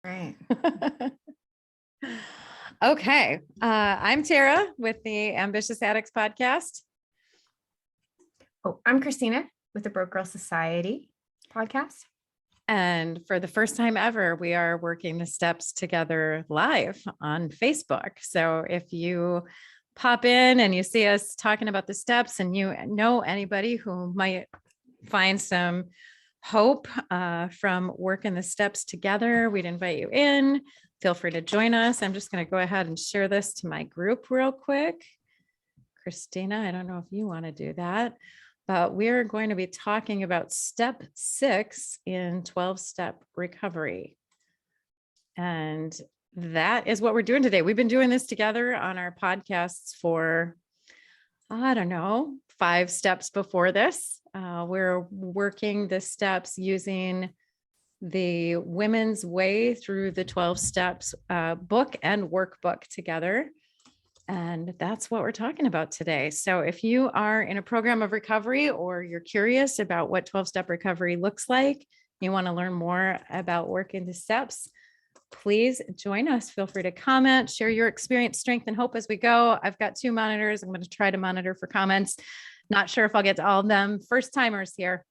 Right. Okay. I'm Terra with the Ambitious Addicts podcast. Oh, I'm Christina with the Broke Girl Society podcast. And for the first time ever, we are working the steps together live on Facebook. So if you pop in and you see us talking about the steps and you know anybody who might find some hope from working the steps together, we'd invite you in. Feel free to join us. I'm just going to go ahead and share this to my group real quick. Christina, I don't know if you want to do that, but we're going to be talking about step 6 in 12-step recovery. And that is what we're doing today. We've been doing this together on our podcasts for, I don't know, 5 steps before this. We're working the steps using the Women's Way Through the 12 Steps book and workbook together. And that's what we're talking about today. So if you are in a program of recovery or you're curious about what 12-step recovery looks like, you want to learn more about working the steps, please join us. Feel free to comment, share your experience, strength, and hope as we go. I've got 2 monitors. I'm going to try to monitor for comments. Not sure if I'll get to all of them. First timers here.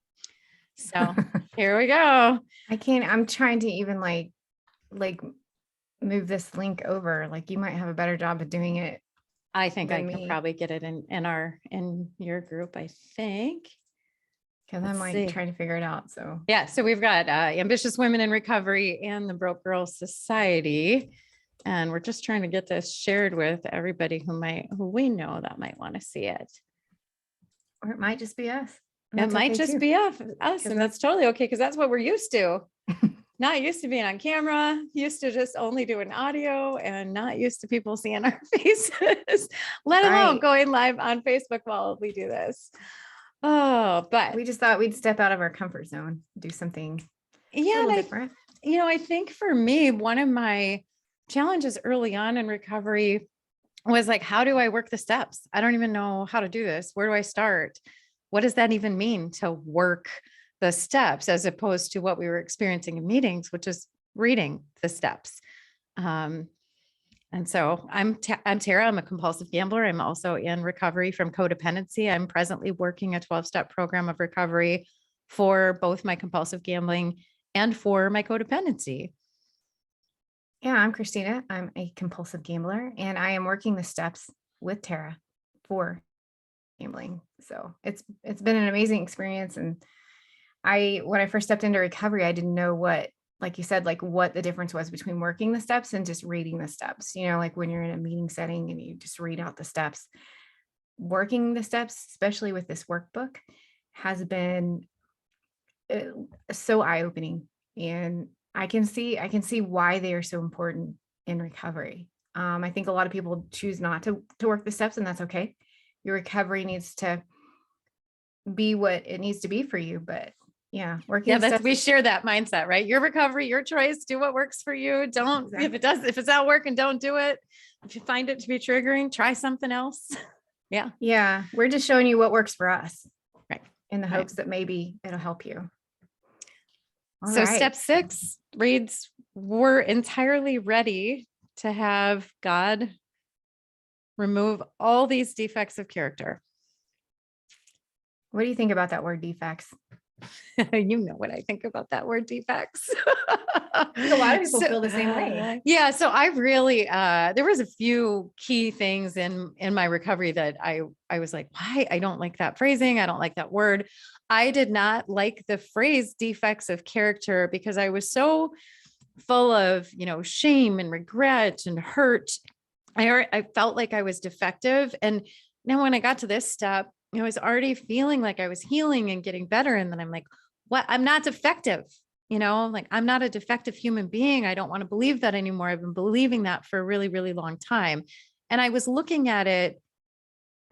So here we go. I'm trying to even like move this link over. Like you might have a better job of doing it. I think I can probably get it in your group, I think. Because I'm like trying to figure it out. So yeah, so we've got Ambitious Women in Recovery and the Broke Girl Society. And we're just trying to get this shared with everybody who we know that might want to see it. Or it might just be us. It might just be us, and that's totally okay, because that's what we're used to. Not used to being on camera, used to just only doing audio, and not used to people seeing our faces, let alone going live on Facebook while we do this. Oh, but we just thought we'd step out of our comfort zone, do something different. I think for me, one of my challenges early on in recovery was like, how do I work the steps? I don't even know how to do this. Where do I start? What does that even mean to work the steps, as opposed to what we were experiencing in meetings, which is reading the steps? And so I'm Terra. I'm a compulsive gambler. I'm also in recovery from codependency. I'm presently working a 12-step program of recovery for both my compulsive gambling and for my codependency. Yeah, I'm Christina. I'm a compulsive gambler, and I am working the steps with Terra for gambling. So it's been an amazing experience. And when I first stepped into recovery, I didn't know what, like you said, like what the difference was between working the steps and just reading the steps. Like when you're in a meeting setting and you just read out the steps. Working the steps, especially with this workbook, has been so eye-opening. And I can see why they are so important in recovery. I think a lot of people choose not to work the steps, and that's okay. Your recovery needs to be what it needs to be for you. But yeah, we share that mindset, right? Your recovery, your choice, do what works for you. Don't, if it's not working, don't do it. If you find it to be triggering, try something else. Yeah. Yeah. We're just showing you what works for us. Right. In the hopes that maybe it'll help you. So step 6 reads, we're entirely ready to have God remove all these defects of character. What do you think about that word defects? You know what I think about that word defects. A lot of people feel the same way. Yeah. So I really, there was a few key things in my recovery that I was like, why? I don't like that phrasing. I don't like that word. I did not like the phrase defects of character because I was so full of, shame and regret and hurt. I felt like I was defective. And now when I got to this step, I was already feeling like I was healing and getting better. And then I'm like, what? I'm not defective. I'm not a defective human being. I don't want to believe that anymore. I've been believing that for a really, really long time. And I was looking at it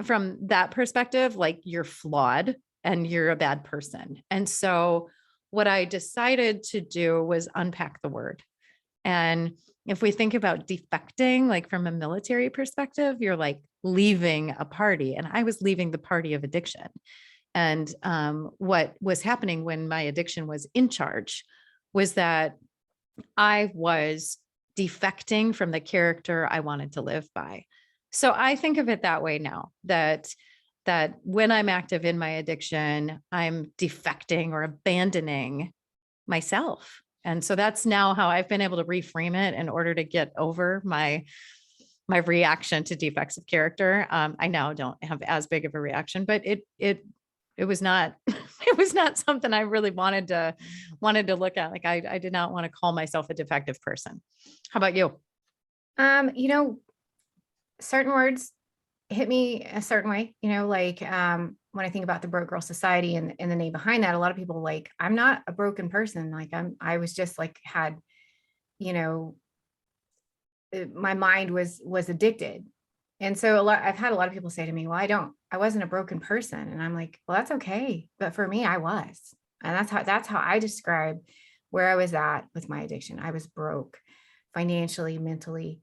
from that perspective, like you're flawed and you're a bad person. And so what I decided to do was unpack the word. And if we think about defecting, like from a military perspective, you're like leaving a party, and I was leaving the party of addiction. And what was happening when my addiction was in charge was that I was defecting from the character I wanted to live by. So I think of it that way now, that when I'm active in my addiction, I'm defecting or abandoning myself. And so that's now how I've been able to reframe it in order to get over my reaction to defects of character. I now don't have as big of a reaction, but it was not it was not something I really wanted to look at. Like I did not want to call myself a defective person. How about you? You know, certain words hit me a certain way, like when I think about the broke girl society and the name behind that, a lot of people like, I'm not a broken person. Like I was just like had, you know, my mind was addicted. And so I've had a lot of people say to me, well, I wasn't a broken person. And I'm like, well, that's okay. But for me, I was. And that's how I describe where I was at with my addiction. I was broke financially, mentally,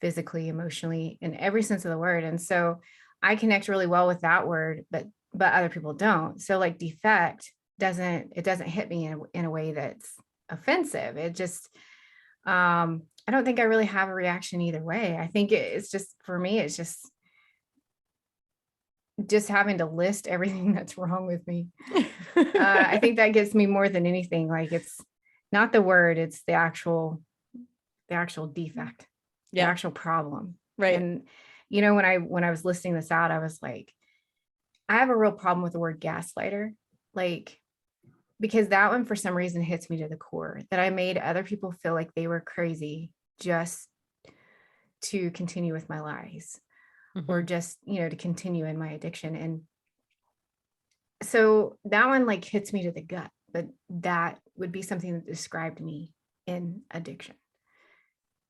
physically, emotionally, in every sense of the word. And so I connect really well with that word, but other people don't. So like defect doesn't hit me in a way that's offensive. It just I don't think I really have a reaction either way. I think it's just for me, it's just having to list everything that's wrong with me. I think that gets me more than anything. Like it's not the word, it's the actual defect, the Yeah, actual problem. right. And when I was listing this out, I was like, I have a real problem with the word gaslighter. Like, because that one for some reason hits me to the core that I made other people feel like they were crazy just to continue with my lies or Mhm. just, to continue in my addiction. And so that one like hits me to the gut, but that would be something that described me in addiction.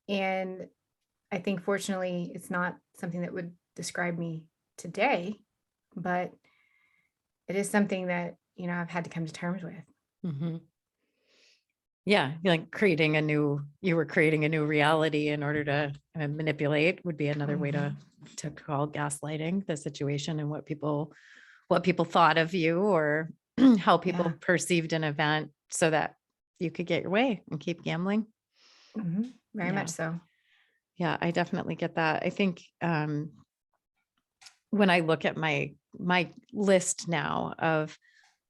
And I think fortunately it's not something that would describe me today, but it is something that, I've had to come to terms with. Mhm. Yeah, like you were creating a new reality in order to manipulate would be another way Mhm. to call gaslighting the situation and what people thought of you or how people Yeah. perceived an event so that you could get your way and keep gambling. Very much Yeah. so. Yeah, I definitely get that. I think when I look at my list now of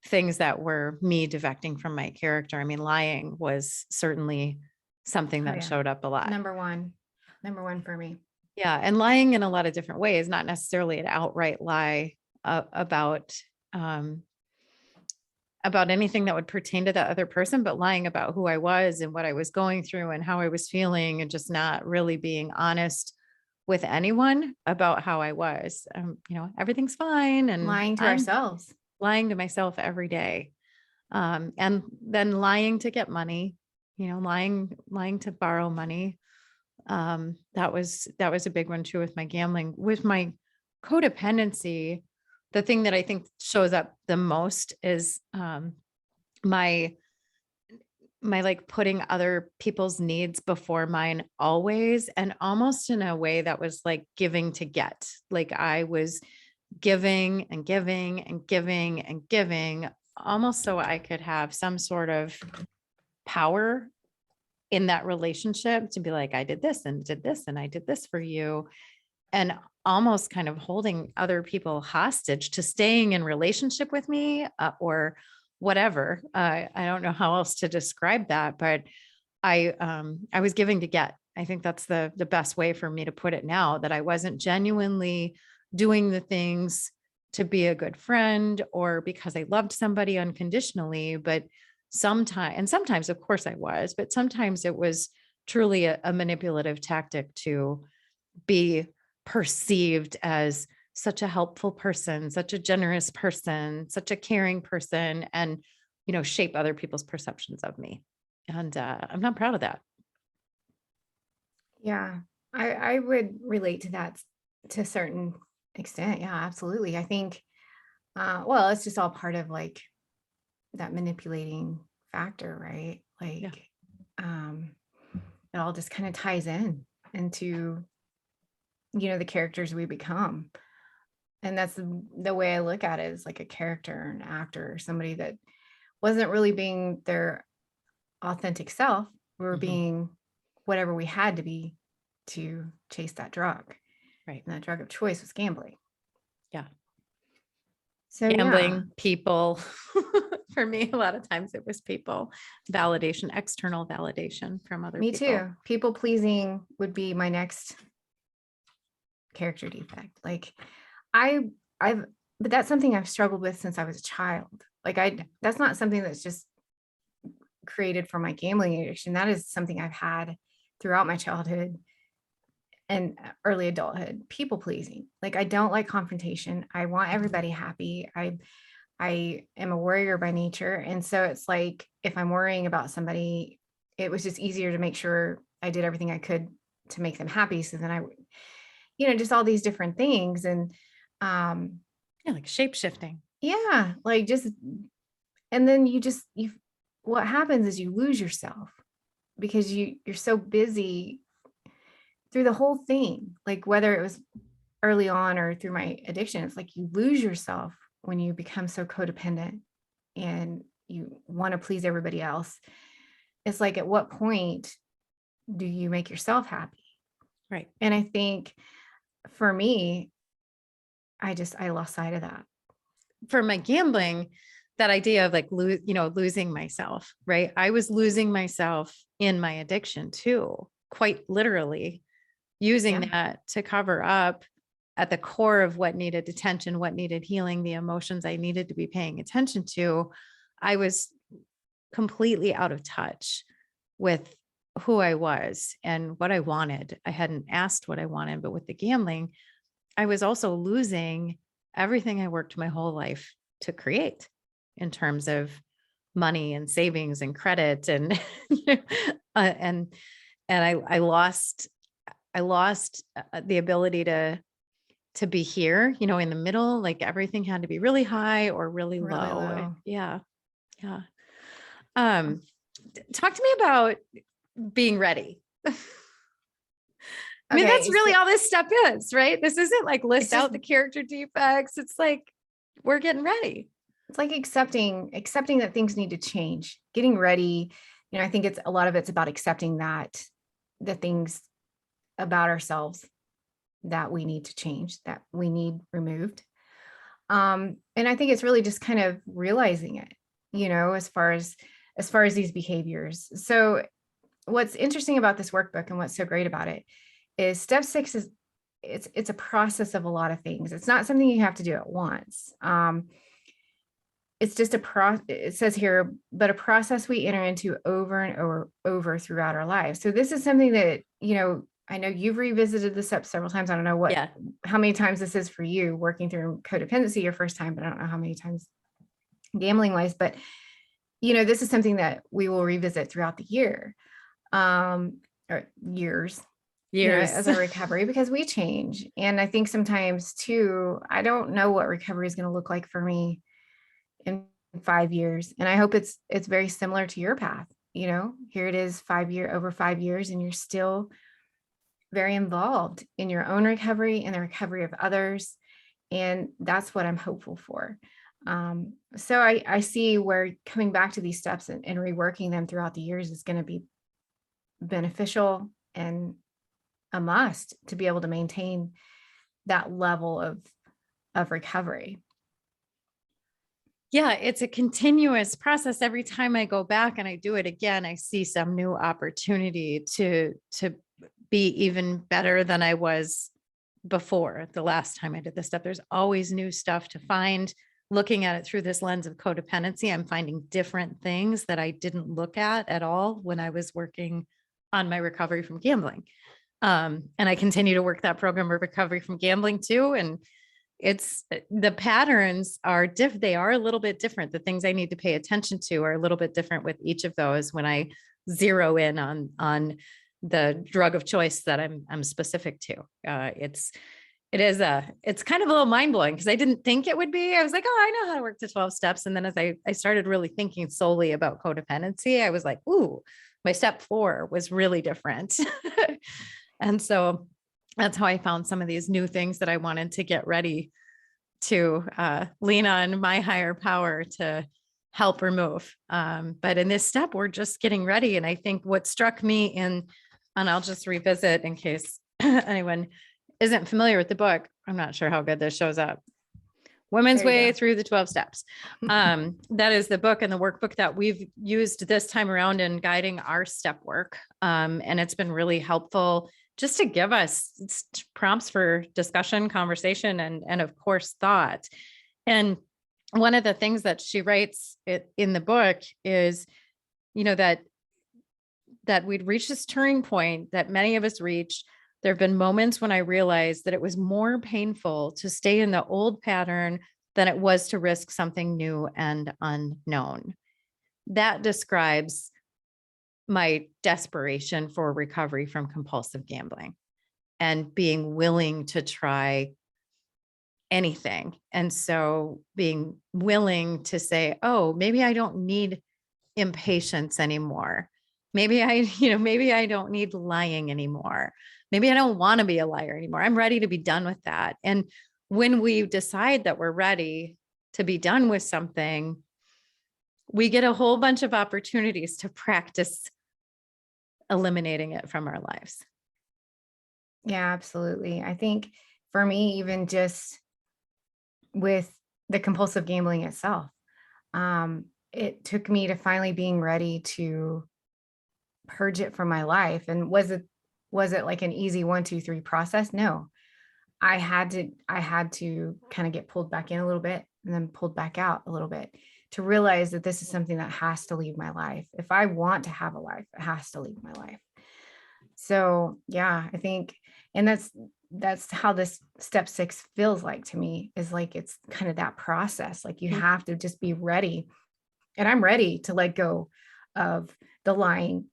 things that were me defecting from my character, I mean, lying was certainly something Oh that yeah. showed up a lot. Number one for me. Yeah, and lying in a lot of different ways, not necessarily an outright lie um, about anything that would pertain to that other person, but lying about who I was and what I was going through and how I was feeling, and just not really being honest with anyone about how I was. Everything's fine, and Lying to I'm ourselves. lying to myself every day. And then lying to get money, lying to borrow money. That was a big one too with my gambling. With my codependency, the thing that I think shows up the most is my my like putting other people's needs before mine always, and almost in a way that was like giving to get. Like I was giving and giving and giving and giving, almost so I could have some sort of power in that relationship to be like, I did this and did this and I did this for you. And almost kind of holding other people hostage to staying in relationship with me, or whatever. I don't know how else to describe that, but I was giving to get. I think that's the best way for me to put it now, that I wasn't genuinely doing the things to be a good friend or because I loved somebody unconditionally, but sometimes of course I was, but sometimes it was truly a manipulative tactic to be perceived as such a helpful person, such a generous person, such a caring person, and shape other people's perceptions of me. And I'm not proud of that. Yeah. I would relate to that to a certain extent. Yeah, absolutely. I think well, it's just all part of like that manipulating factor, right? Yeah. Like um it all just kind of ties into the characters we become. And that's the way I look at it, is like a character, an actor, somebody that wasn't really being their authentic self, were being whatever we had to be to chase that drug. Right. And that drug of choice was gambling. Yeah. So Gambling, people. For me, a lot of times it was people, validation, external validation from other me people. too. People pleasing would be my next character defect. Like I've, but that's something I've struggled with since I was a child. Like that's not something that's just created for my gambling addiction. That is something I've had throughout my childhood and early adulthood. People pleasing. Like I don't like confrontation. I want everybody happy. I am a worrier by nature. And so it's like, if I'm worrying about somebody, it was just easier to make sure I did everything I could to make them happy. So then I would, just all these different things. And Yeah, like shape shifting. yeah, like just, and then what happens is you lose yourself because you're so busy through the whole thing, like whether it was early on or through my addiction, it's like you lose yourself when you become so codependent and you want to please everybody else. It's like, at what point do you make yourself happy? Right. And I think for me, I lost sight of that. For my gambling, that idea of like, losing myself, right? I was losing myself in my addiction too, quite literally using that to cover up at the core of what needed attention, what needed healing, the emotions I needed to be paying attention to. I was completely out of touch with who I was and what I wanted. I hadn't asked what I wanted, but with the gambling, I was also losing everything I worked my whole life to create in terms of money and savings and credit and and I lost the ability to be here, in the middle. Like everything had to be really high or really low. Yeah. Yeah. Talk to me about being ready. I mean, that's really all this step is, right? This isn't like list out the character defects. It's like, we're getting ready. It's like accepting that things need to change, getting ready. I think a lot of it's about accepting that the things about ourselves that we need to change, that we need removed. And I think it's really just kind of realizing it, as far as these behaviors. So what's interesting about this workbook and what's so great about it is step 6 is it's a process of a lot of things. It's not something you have to do at once. It's just it says here, but a process we enter into over and over throughout our lives. So this is something that, I know you've revisited the steps several times. I don't know how many times this is for you working through codependency your first time, but I don't know how many times gambling wise, but this is something that we will revisit throughout the year, or years as a recovery, because we change. And I think sometimes too, I don't know what recovery is going to look like for me in 5 years. And I hope it's very similar to your path. Here it is over 5 years, and you're still very involved in your own recovery and the recovery of others. And that's what I'm hopeful for. So I see where coming back to these steps and reworking them throughout the years is going to be beneficial and a must to be able to maintain that level of recovery. Yeah, it's a continuous process. Every time I go back and I do it again, I see some new opportunity to be even better than I was before the last time I did this stuff. There's always new stuff to find. Looking at it through this lens of codependency, I'm finding different things that I didn't look at all when I was working on my recovery from gambling. And I continue to work that program of recovery from gambling too. And it's the patterns they are a little bit different. The things I need to pay attention to are a little bit different with each of those when I zero in on the drug of choice that I'm specific to. It's kind of a little mind blowing because I didn't think it would be. I was like, oh, I know how to work the 12 steps. And then as I started really thinking solely about codependency, I was like, ooh, my step 4 was really different. And so that's how I found some of these new things that I wanted to get ready to lean on my higher power to help remove. But in this step, we're just getting ready. And I think what struck me and I'll just revisit in case anyone isn't familiar with the book. I'm not sure how good this shows up. Women's There you Way go. Through the 12 Steps. That is the book and the workbook that we've used this time around in guiding our step work. And it's been really helpful just to give us prompts for discussion, conversation, and of course, thought. And one of the things that she writes in the book is, that we'd reached this turning point that many of us reached. There have been moments when I realized that it was more painful to stay in the old pattern than it was to risk something new and unknown. That describes my desperation for recovery from compulsive gambling and being willing to try anything. And so being willing to say, oh, maybe I don't need impatience anymore. Maybe I don't need lying anymore. Maybe I don't want to be a liar anymore. I'm ready to be done with that. And when we decide that we're ready to be done with something, we get a whole bunch of opportunities to practice eliminating it from our lives. Yeah, absolutely. I think for me, even just with the compulsive gambling itself, it took me to finally being ready to purge it from my life. And was it like an easy 1, 2, 3 process? No. I had to kind of get pulled back in a little bit and then pulled back out a little bit to realize that this is something that has to leave my life. If I want to have a life, it has to leave my life. So yeah, I think, and that's how this step 6 feels like to me, is like, it's kind of that process. Like you have to just be ready. And I'm ready to let go of the lying,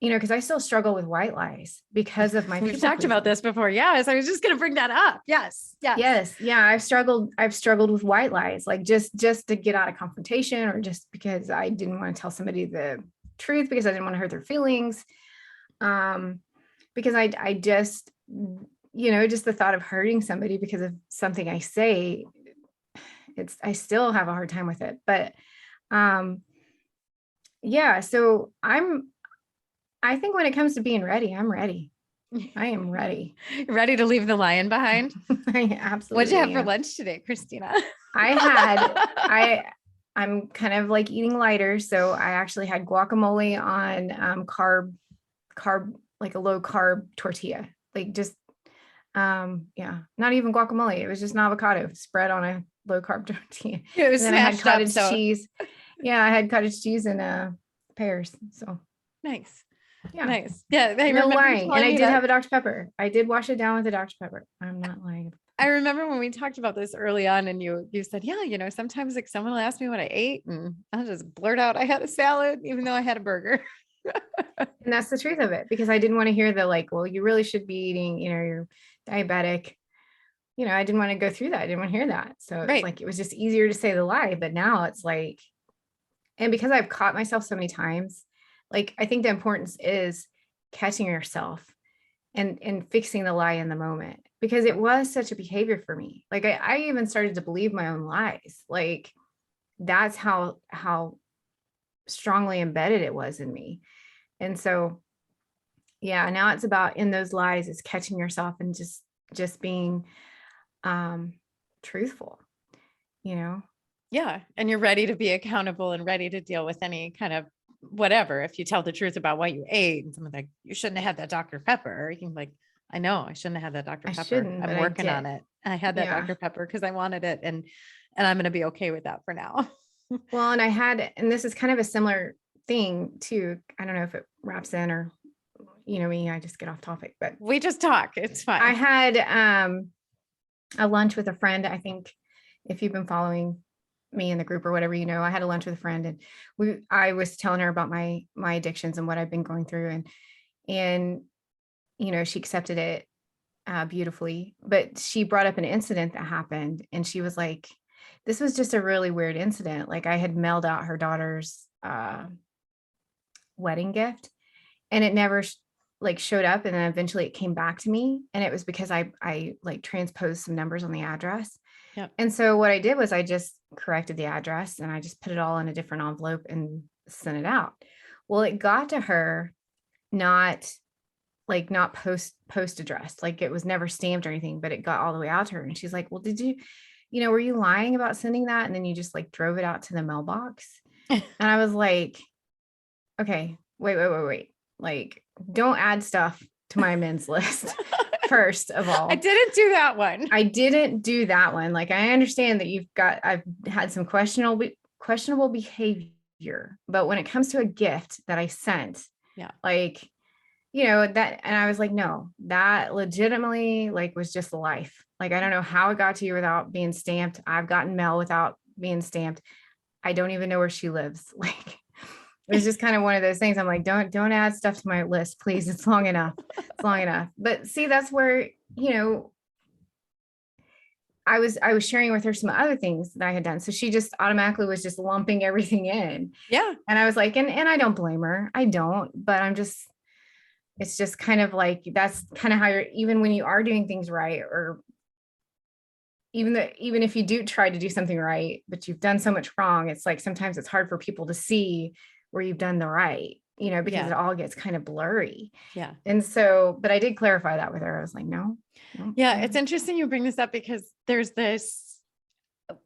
because I still struggle with white lies because of my We've people talked about pleasing. this before. Yes. I was just going to bring that up. Yes. Yes. Yeah. I've struggled with white lies, like just to get out of confrontation, or just because I didn't want to tell somebody the truth because I didn't want to hurt their feelings. Because I just, just the thought of hurting somebody because of something I say, I still have a hard time with it. But, yeah, so I think when it comes to being ready, I'm ready. I am ready. Ready to leave the lion behind? I absolutely What'd you have for am. lunch today, Christina? I'm kind of like eating lighter. So I actually had guacamole on carb, like a low carb tortilla, like just, yeah, not even guacamole. It was just an avocado spread on a low carb tortilla. It was And then I had smashed up, cottage so cheese. Yeah, I had cottage cheese and pears. So nice. yeah. Nice. Yeah, I No remember lying. And telling I me did that. have a Dr. Pepper. I did wash it down with a Dr. Pepper. I'm not lying. I remember when we talked about this early on, and you said, yeah, sometimes like someone will ask me what I ate and I'll just blurt out I had a salad, even though I had a burger. And that's the truth of it, because I didn't want to hear the like, well, you really should be eating, you're diabetic. I didn't want to go through that. I didn't want to hear that. So it's Right. like, it was just easier to say the lie. But now it's like, and because I've caught myself so many times, like, I think the importance is catching yourself and fixing the lie in the moment, because it was such a behavior for me. Like I even started to believe my own lies. Like that's how strongly embedded it was in me. And so, yeah, now it's about, in those lies, is catching yourself and just being truthful, you know? Yeah. And you're ready to be accountable and ready to deal with any kind of whatever. If you tell the truth about what you ate and someone's like, you shouldn't have had that Dr. Pepper, you can be like, I know I shouldn't have had that Dr. I Pepper. shouldn't, I'm but I working on did. it. I had that Yeah. Dr. Pepper because I wanted it. And I'm going to be okay with that for now. Well, and this is kind of a similar thing too. I don't know if it wraps in, or, me, I just get off topic, but We just talk. It's fine. I had a lunch with a friend. I think if you've been following me in the group or whatever, I had a lunch with a friend, and I was telling her about my addictions and what I've been going through, and she accepted it beautifully. But she brought up an incident that happened, and she was like, this was just a really weird incident. Like, I had mailed out her daughter's wedding gift, and it never like showed up, and then eventually it came back to me, and it was because I like transposed some numbers on the address. Yep. And so what I did was I just corrected the address and I just put it all in a different envelope and sent it out. Well, it got to her not not post address, like it was never stamped or anything, but it got all the way out to her. And she's like, well, did you, were you lying about sending that? And then you just like drove it out to the mailbox. And I was like, okay, wait. Like, don't add stuff to my amends list. First of all, I didn't do that one. I didn't do that one. Like, I understand that I've had some questionable behavior, but when it comes to a gift that I sent, Yeah. like, that, and I was like, no, that legitimately like was just life. Like, I don't know how it got to you without being stamped. I've gotten mail without being stamped. I don't even know where she lives. Like, it was just kind of one of those things. I'm like, don't add stuff to my list, please. It's long enough. It's long enough. But see, that's where, I was sharing with her some other things that I had done. So she just automatically was just lumping everything in. Yeah. And I was like, and I don't blame her. I don't, but it's just kind of like, that's kind of how you're, even when you are doing things right, or even if you do try to do something right, but you've done so much wrong, it's like, sometimes it's hard for people to see where you've done the right, because it all gets kind of blurry. Yeah. And so, but I did clarify that with her. I was like, no. Yeah. It's interesting you bring this up because there's this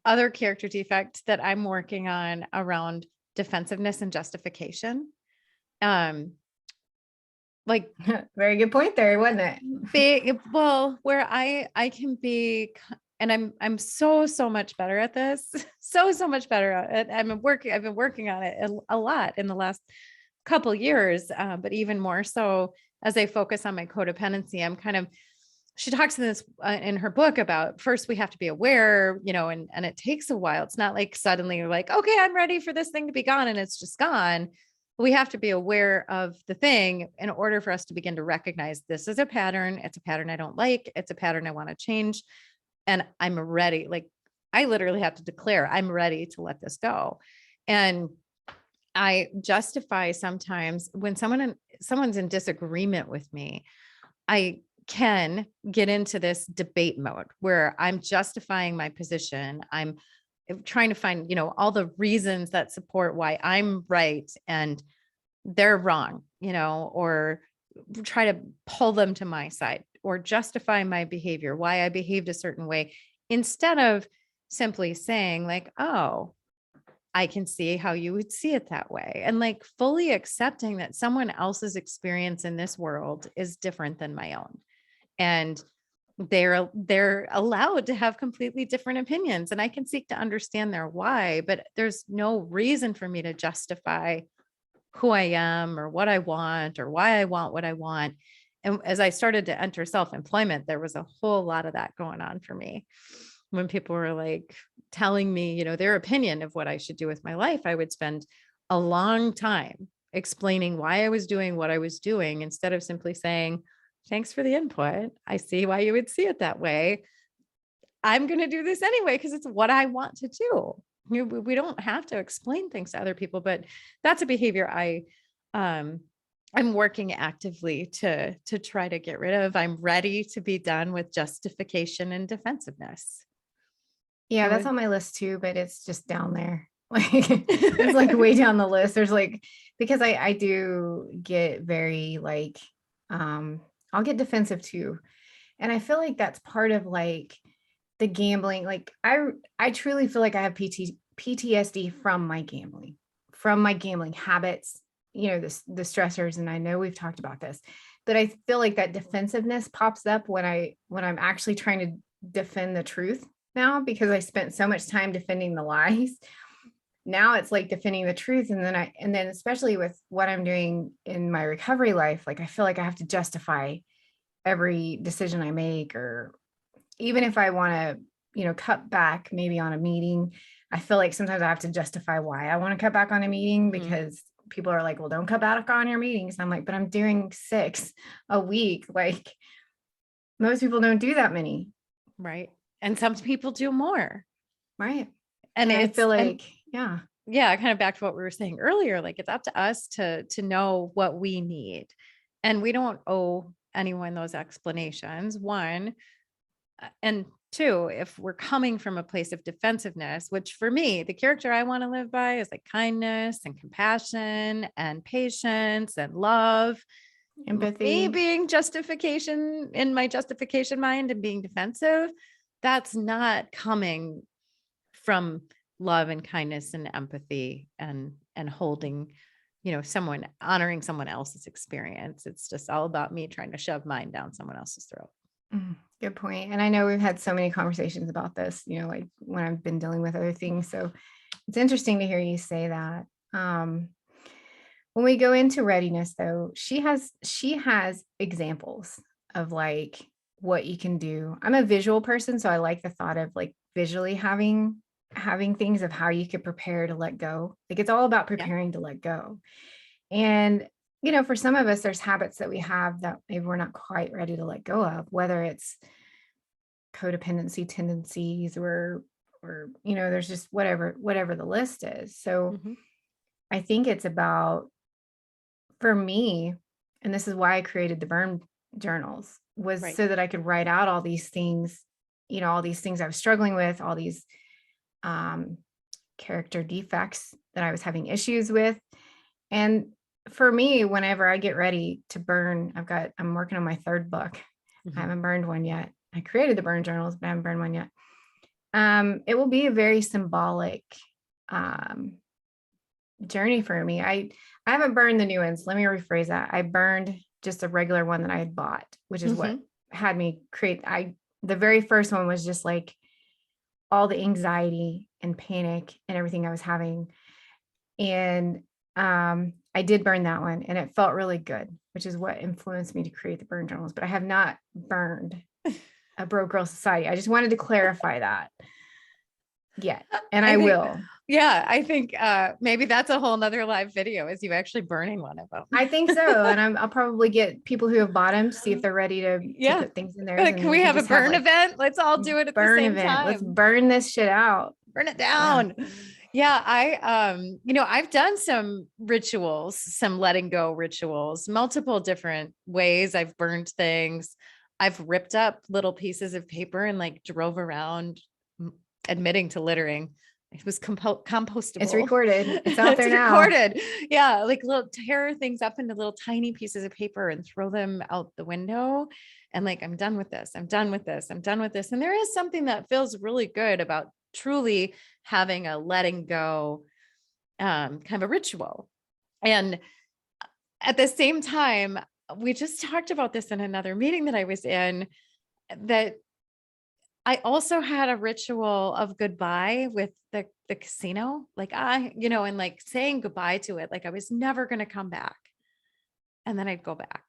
other character defect that I'm working on around defensiveness and justification. Like very good point there, wasn't it? Where I can be, and I'm so much better at this, so much better at it. I've been working on it a lot in the last couple years, but even more so as I focus on my codependency. She talks in this in her book about, first we have to be aware, and it takes a while. It's not like suddenly you're like, okay, I'm ready for this thing to be gone and it's just gone. We have to be aware of the thing in order for us to begin to recognize this is a pattern. It's a pattern I don't like. It's a pattern I want to change. And I'm ready. Like, I literally have to declare I'm ready to let this go. And I justify sometimes when someone's in disagreement with me, I can get into this debate mode where I'm justifying my position. I'm trying to find, all the reasons that support why I'm right and they're wrong, or try to pull them to my side or justify my behavior, why I behaved a certain way, instead of simply saying like, oh, I can see how you would see it that way. And like fully accepting that someone else's experience in this world is different than my own. And they're allowed to have completely different opinions, and I can seek to understand their why, but there's no reason for me to justify who I am or what I want or why I want what I want. And as I started to enter self-employment, there was a whole lot of that going on for me. When people were like telling me, their opinion of what I should do with my life, I would spend a long time explaining why I was doing what I was doing instead of simply saying, thanks for the input. I see why you would see it that way. I'm going to do this anyway because it's what I want to do. We don't have to explain things to other people, but that's a behavior I'm working actively to try to get rid of. I'm ready to be done with justification and defensiveness. Yeah, that's on my list too, but it's just down there. Like, it's like way down the list. There's like, because I do get very like, I'll get defensive too. And I feel like that's part of like the gambling. Like, I truly feel like I have PTSD from my gambling habits, the stressors. And I know we've talked about this, but I feel like that defensiveness pops up when I'm actually trying to defend the truth now, because I spent so much time defending the lies. Now it's like defending the truth. And then especially with what I'm doing in my recovery life, like I feel like I have to justify every decision I make, or even if I want to, cut back maybe on a meeting, I feel like sometimes I have to justify why I want to cut back on a meeting, because people are like, well, don't cut back on your meetings. And I'm like, but I'm doing 6 a week. Like, most people don't do that many. Right. And some people do more. Right. And I feel like, yeah, kind of back to what we were saying earlier, like it's up to us to know what we need. And we don't owe anyone those explanations. One, and too, if we're coming from a place of defensiveness, which for me, the character I want to live by is like kindness and compassion and patience and love. Me Empathy. being justification in my justification mind and being defensive, that's not coming from love and kindness and empathy and holding, someone, honoring someone else's experience. It's just all about me trying to shove mine down someone else's throat. Good point. And I know we've had so many conversations about this, like when I've been dealing with other things. So it's interesting to hear you say that. When we go into readiness though, she has examples of like what you can do. I'm a visual person, so I like the thought of like visually having things of how you could prepare to let go. Like it's all about Yeah. preparing to let go. And for some of us, there's habits that we have that maybe we're not quite ready to let go of, whether it's codependency tendencies or there's just whatever the list is. So Mhm. I think it's about, for me, and this is why I created the burn journals, was Right. so that I could write out all these things, all these things I was struggling with, all these character defects that I was having issues with. And for me, whenever I get ready to burn, I'm working on my third book. I Mhm. haven't burned one yet. I created the burn journals, but I haven't burned one yet. It will be a very symbolic journey for me. I haven't burned the new ones. Let me rephrase that. I burned just a regular one that I had bought, which is what Mhm. had me create. The very first one was just like all the anxiety and panic and everything I was having. And I did burn that one and it felt really good, which is what influenced me to create the burn journals. But I have not burned a Broke Girl Society. I just wanted to clarify that yet. And I I think, will. yeah, I think maybe that's a whole nother live video, is you actually burning one of them. I think so. And I'll probably get people who have bought them to see if they're ready to Yeah. put things in theirs. Like, And can we we could have a just have burn like event? Let's all do it at the burn same event. Let's time. burn this shit out. Burn it Yeah. down. Yeah, I've done some rituals, some letting go rituals, multiple different ways I've burned things. I've ripped up little pieces of paper and like drove around, admitting to littering. It was compostable. It's recorded. It's out there now. Recorded. Yeah, like little tear things up into little tiny pieces of paper and throw them out the window. And like, I'm done with this. I'm done with this. I'm done with this. And there is something that feels really good about truly having a letting go kind of a ritual. And at the same time, we just talked about this in another meeting that I was in, that I also had a ritual of goodbye with the casino, like and like saying goodbye to it, like I was never going to come back. And then I'd go back.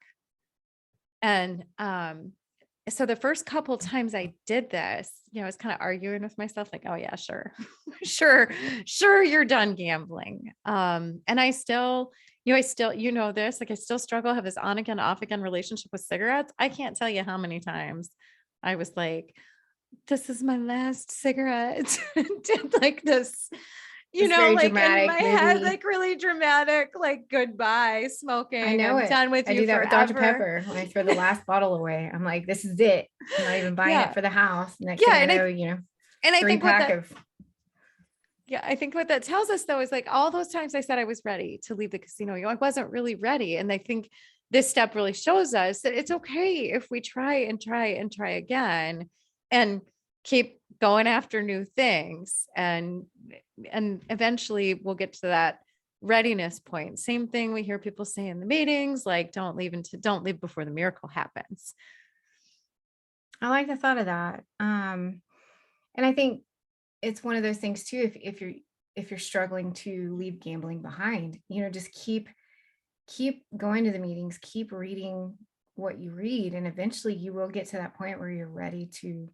And so the first couple times I did this, I was kind of arguing with myself, like, oh yeah, sure, sure, you're done gambling. And I still, this, like I still struggle, have this on again, off again relationship with cigarettes. I can't tell you how many times I was like, this is my last cigarette. Did like this, It's very like in my dramatic head, movie. like really dramatic, like goodbye smoking. I know I'm it. done with I you do that with Dr. forever. Pepper when I throw the last bottle away. I'm like, this is it. I'm not even buying it Yeah. for the house. Next Yeah. thing I know, And I three think what pack that, of yeah, I think what that tells us though, is like all those times I said I was ready to leave the casino, I wasn't really ready. And I think this step really shows us that it's okay if we try and try and try again and keep going after new things. And eventually we'll get to that readiness point. Same thing we hear people say in the meetings, like don't leave before the miracle happens. I like the thought of that. And I think it's one of those things too, if you're struggling to leave gambling behind, just keep going to the meetings, keep reading what you read, and eventually you will get to that point where you're ready to,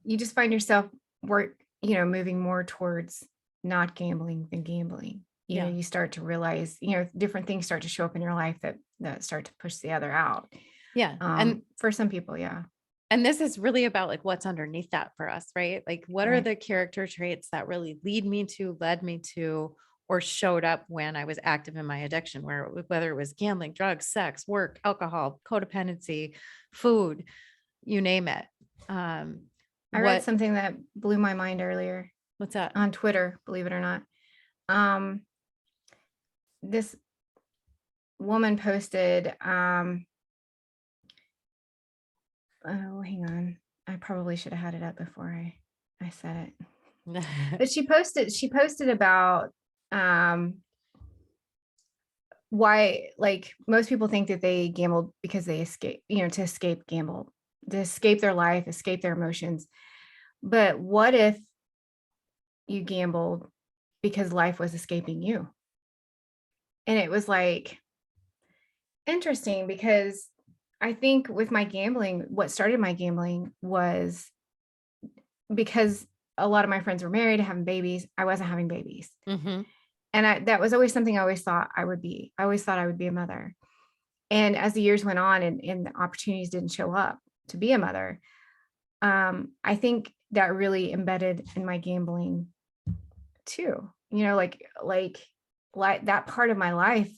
you just find yourself moving more towards not gambling than gambling. Yeah. You start to realize, different things start to show up in your life that start to push the other out. Yeah. And For some people, yeah. And this is really about like what's underneath that for us, right? Like what are Right. the character traits that really led me to, or showed up when I was active in my addiction, whether it was gambling, drugs, sex, work, alcohol, codependency, food, you name it. I read What, something that blew my mind earlier what's that? on Twitter, believe it or not. Um, this woman posted, oh, hang on. I probably should have had it up before I said it. But she posted about why, like, most people think that they gambled because they escape, to escape gamble, to escape their life, escape their emotions. But what if you gambled because life was escaping you? And it was like interesting because I think with my gambling, what started my gambling was because a lot of my friends were married, having babies. I wasn't having babies. Mm-hmm. And that was always something I always thought I would be. I always thought I would be a mother. And as the years went on and the opportunities didn't show up to be a mother, I think that really embedded in my gambling too. Like that part of my life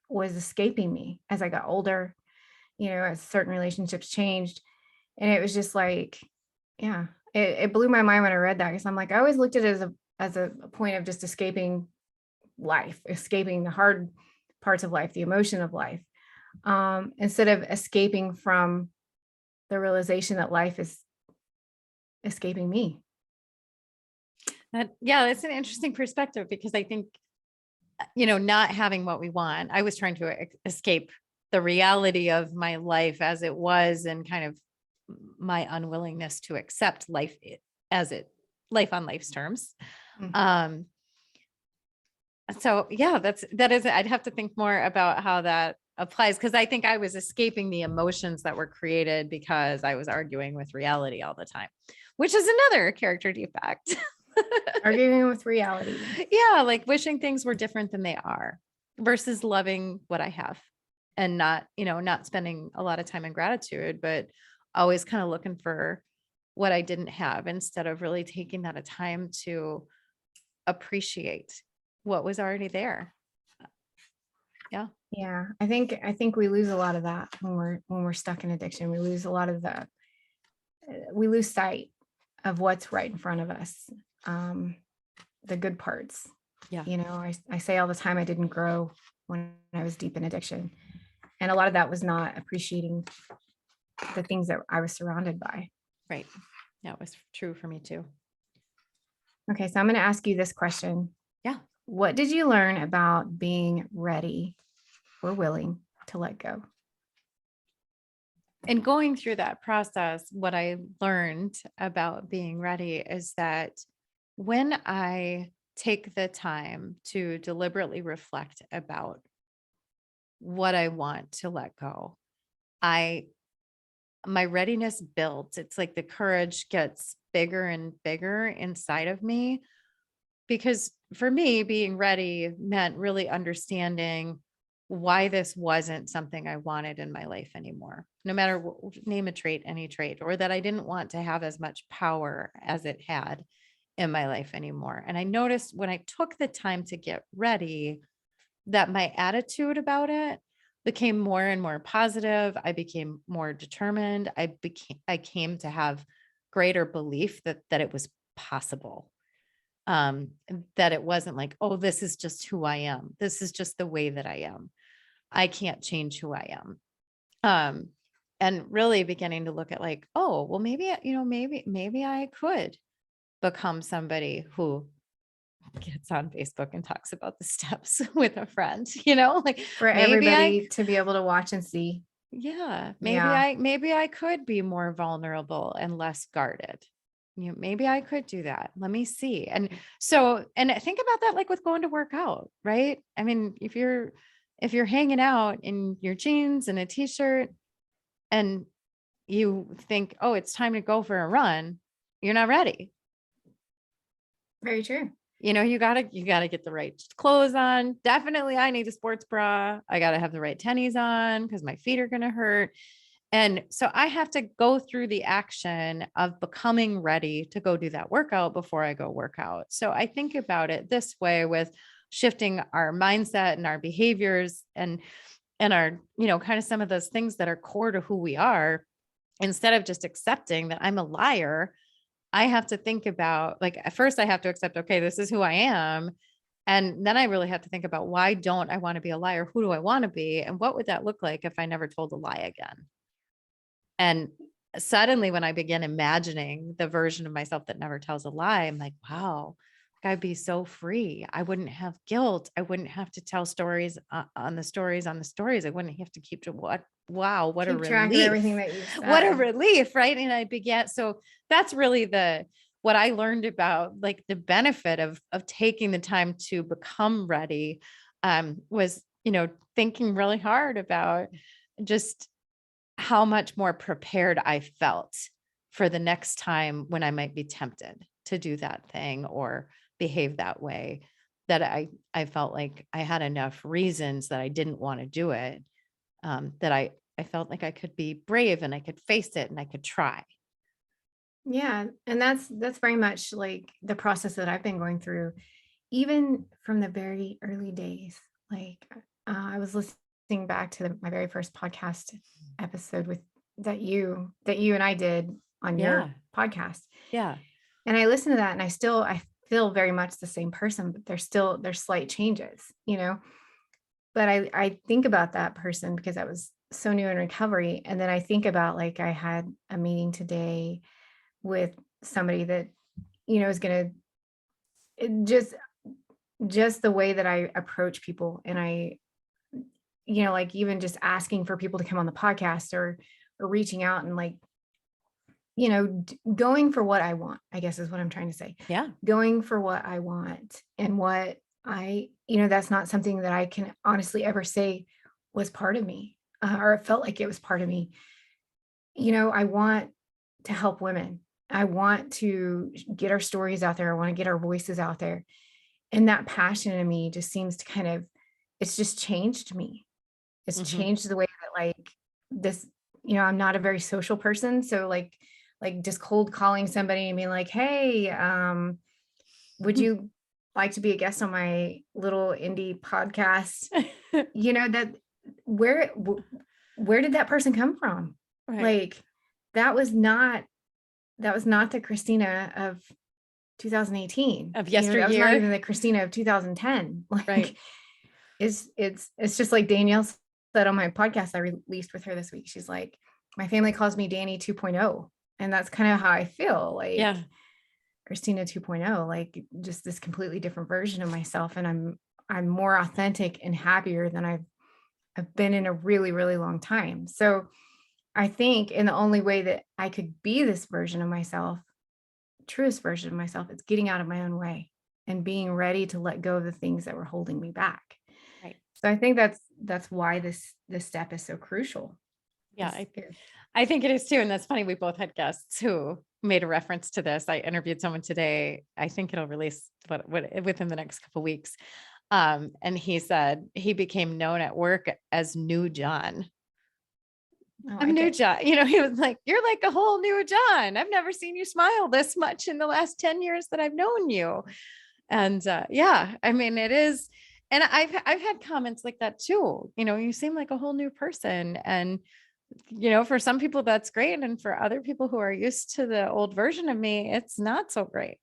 was escaping me as I got older, as certain relationships changed. And it was just like, yeah, it blew my mind when I read that because I'm like, I always looked at it as a point of just escaping life, escaping the hard parts of life, the emotion of life, instead of escaping from the realization that life is escaping me. Yeah, that's an interesting perspective because I think, not having what we want, I was trying to escape the reality of my life as it was and kind of my unwillingness to accept life as it life on life's terms. Mm. So yeah, I'd have to think more about how that applies because I think I was escaping the emotions that were created because I was arguing with reality all the time, which is another character defect. Arguing with reality. Yeah, like wishing things were different than they are versus loving what I have and not spending a lot of time in gratitude, but always kind of looking for what I didn't have instead of really taking that time to appreciate what was already there. Yeah. Yeah, I think we lose a lot of that when we're stuck in addiction. We lose a lot of we lose sight of what's right in front of us. The good parts. Yeah. I say all the time I didn't grow when I was deep in addiction. And a lot of that was not appreciating the things that I was surrounded by. Right. That was true for me too. Okay, so I'm going to ask you this question. Yeah. What did you learn about being ready or willing to let go? And going through that process, what I learned about being ready is that when I take the time to deliberately reflect about what I want to let go, my readiness builds. It's like the courage gets bigger and bigger inside of me because for me, being ready meant really understanding why this wasn't something I wanted in my life anymore, no matter what, name a trait, any trait, or that I didn't want to have as much power as it had in my life anymore. And I noticed when I took the time to get ready that my attitude about it became more and more positive. I became more determined. I came to have greater belief that it was possible. That it wasn't like, oh, this is just who I am. This is just the way that I am. I can't change who I am. And really beginning to look at like, oh, well, maybe I could become somebody who gets on Facebook and talks about the steps with a friend, like For everybody to be able to watch and see. yeah, Yeah. maybe I could be more vulnerable and less guarded. Maybe I could do that. Let me see. And think about that like with going to work out, right? I mean, if you're hanging out in your jeans and a t-shirt and you think, oh, it's time to go for a run, you're not ready. Very true. You gotta get the right clothes on. Definitely I need a sports bra. I gotta have the right tennies on because my feet are gonna hurt. And so I have to go through the action of becoming ready to go do that workout before I go work out. So I think about it this way with shifting our mindset and our behaviors and our, kind of some of those things that are core to who we are, instead of just accepting that I'm a liar I have to think about, like, at first I have to accept, okay, this is who I am. And then I really have to think about, why don't I want to be a liar? Who do I want to be? And what would that look like if I never told a lie again? And suddenly, when I begin imagining the version of myself that never tells a lie, I'm like, wow, like, I'd be so free. I wouldn't have guilt. I wouldn't have to tell stories on the stories on the stories. I wouldn't have to keep to what, wow, what a Keep track of everything relief. that you've What a said. relief. Right. And I began. So that's really what I learned about, like, the benefit of taking the time to become ready, was, thinking really hard about just how much more prepared I felt for the next time when I might be tempted to do that thing or behave that way, that I felt like I had enough reasons that I didn't want to do it, that I felt like I could be brave and I could face it and I could try. Yeah, and that's very much like the process that I've been going through, even from the very early days. Like, I was listening back to my very first podcast episode with that you and I did on Yeah. your podcast, Yeah. and I listened to that, and I feel very much the same person, but there's slight changes, you know. But I think about that person because I was so new in recovery, and then I think about, like, I had a meeting today with somebody that, is gonna just the way that I approach people, and like, even just asking for people to come on the podcast, or reaching out and, like, going for what I want, I guess is what I'm trying to say. Yeah. Going for what I want, and what that's not something that I can honestly ever say was part of me, or it felt like it was part of me. I want to help women. I want to get our stories out there. I want to get our voices out there. And that passion in me just seems to it's just changed me. It's Hmm. changed the way that, like, this, I'm not a very social person. So, like just cold calling somebody and being like, hey, would you like to be a guest on my little indie podcast? That where where did that person come from? Right. Like, that was not that was not the Christina of 2018. Of That was not yesteryear. even the Christina of 2010. Right. Like, it's just like Danielle said on my podcast I released with her this week. She's like, my family calls me Danny 2.0. And that's kind of how I feel, like Yeah. Christina 2.0, like, just this completely different version of myself. And I'm more authentic and happier than I've been in a really, really long time. So I think, in the only way that I could be this version of myself, truest version of myself, is getting out of my own way and being ready to let go of the things that were holding me back. Right. So I think that's why this step is so crucial. Yeah. Is I think it is too. And that's funny. We both had guests who made a reference to this. I interviewed someone today. I think it'll release within the next couple of weeks. And he said he became known at work as New John. I I'm like New it. John. He was like, you're like a whole new John. I've never seen you smile this much in the last 10 years that I've known you. And yeah, I mean, it is. And I've had comments like that too. You seem like a whole new person. And for some people that's great. And for other people who are used to the old version of me, it's not so great.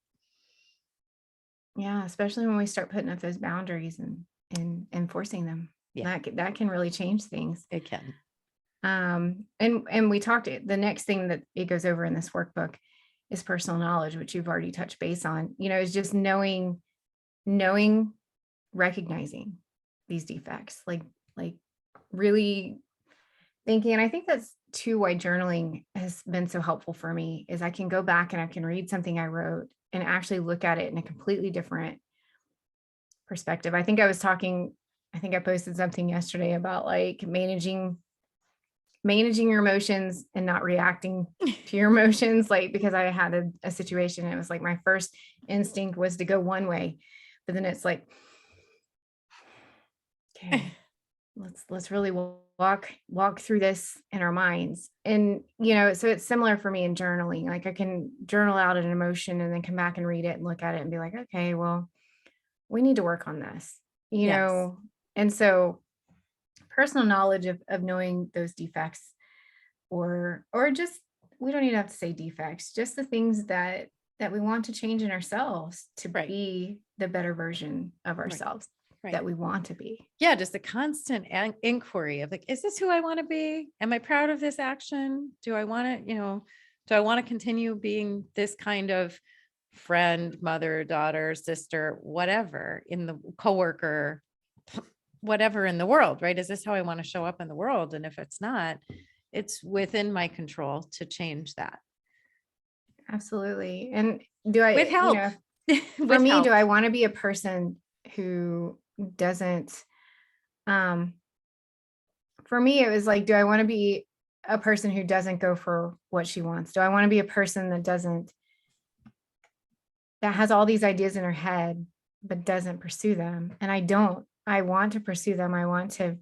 Yeah, especially when we start putting up those boundaries and enforcing them. Yeah, That can really change things. it can. And we talked, the next thing that it goes over in this workbook is personal knowledge, which you've already touched base on. Is just knowing, recognizing these defects, like really thinking. And I think that's too why journaling has been so helpful for me, is I can go back and I can read something I wrote and actually look at it in a completely different perspective. I think I posted something yesterday about, like, managing your emotions and not reacting to your emotions, like, because I had a situation, and it was like my first instinct was to go one way, but then it's like, okay, let's really walk through this in our minds. And so it's similar for me in journaling. Like, I can journal out an emotion and then come back and read it and look at it and be like, okay, well, we need to work on this, Yes. and so personal knowledge of knowing those defects, or just, we don't even have to say defects, just the things that that we want to change in ourselves to Right. be the better version of Right. ourselves Right. that we want to be. Yeah. Just a constant inquiry of like, is this who I want to be? Am I proud of this action? Do I want to, do I want to continue being this kind of friend, mother, daughter, sister, whatever in the coworker, whatever in the world, right? Is this how I want to show up in the world? And if it's not, it's within my control to change that Absolutely. And do with I, help. for With me, do help. I want to be a person who doesn't, um, for me, it was like, do I want to be a person who doesn't go for what she wants? Do I want to be a person that has all these ideas in her head, but doesn't pursue them? And I don't. I want to pursue them. I want to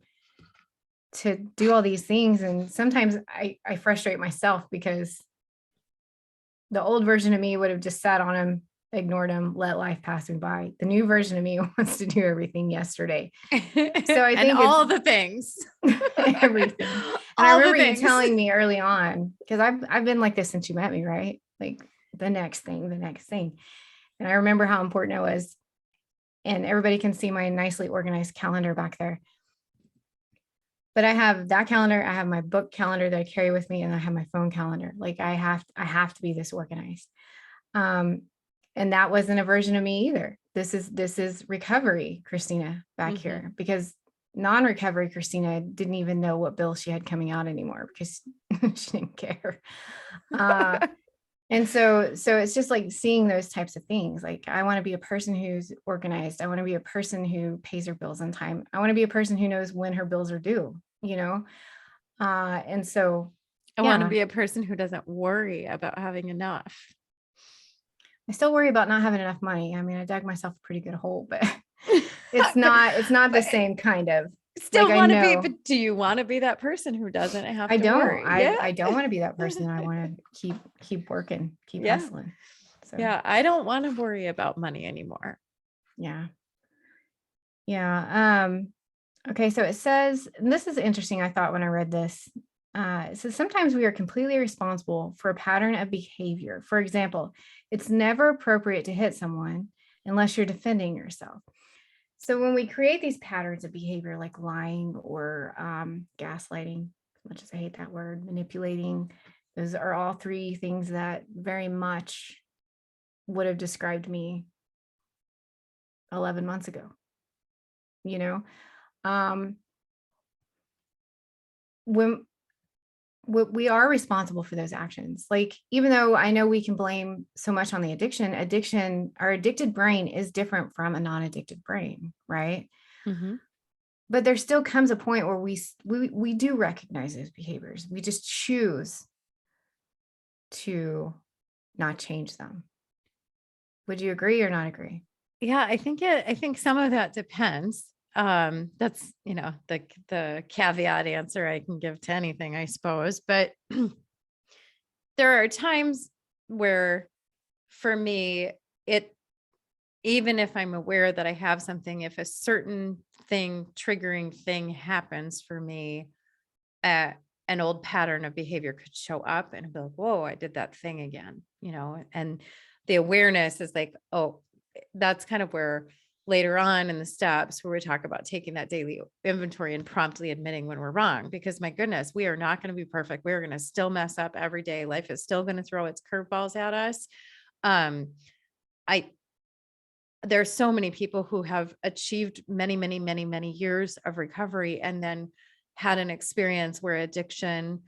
do all these things. And sometimes I frustrate myself because the old version of me would have just sat on him, ignored him, let life pass me by. The new version of me wants to do everything yesterday. So I And think all the things. everything. And I All the remember you things. telling me early on, because I've been like this since you met me, right? Like the next thing, the next thing. And I remember how important it was. And everybody can see my nicely organized calendar back there. But I have that calendar, I have my book calendar that I carry with me, and I have my phone calendar. Like I have to be this organized. And that wasn't a version of me either. This is recovery, Christina, back here, because non-recovery Christina didn't even know what bill she had coming out anymore because she didn't care. And so it's just like seeing those types of things. Like I want to be a person who's organized. I want to be a person who pays her bills on time. I want to be a person who knows when her bills are due, and so I want to yeah, be a person who doesn't worry about having enough. I still worry about not having enough money. I mean, I dug myself a pretty good hole, but it's not the same kind of, like, Still I want to be, know but do you want to be that person who doesn't have I to don't. worry? Yeah. I don't want to be that person. I want to keep working, keep Yeah. hustling. So Yeah. I don't want to worry about money anymore. yeah. Yeah. Okay, so it says, and this is interesting, I thought when I read this. It says sometimes we are completely responsible for a pattern of behavior. For example, it's never appropriate to hit someone unless you're defending yourself. So when we create these patterns of behavior like lying or gaslighting, as much as I hate that word, manipulating, those are all three things that very much would have described me 11 months ago, you know? Um, when we are responsible for those actions. Like, even though I know we can blame so much on the addiction, our addicted brain is different from a non-addicted brain, right? But there still comes a point where we do recognize those behaviors. We just choose to not change them. Would you agree or not agree? Yeah, I think some of that depends. That's, the caveat answer I can give to anything, I suppose. But there are times where for me, even if I'm aware that I have something, if a certain triggering thing happens for me, an old pattern of behavior could show up and I'd be like, whoa, I did that thing again, and the awareness is like, oh, that's kind of where later on in the steps where we talk about taking that daily inventory and promptly admitting when we're wrong, because my goodness, we are not going to be perfect. We're going to still mess up every day. Life is still going to throw its curveballs at us. There's so many people who have achieved many, many, many, many years of recovery and then had an experience where addiction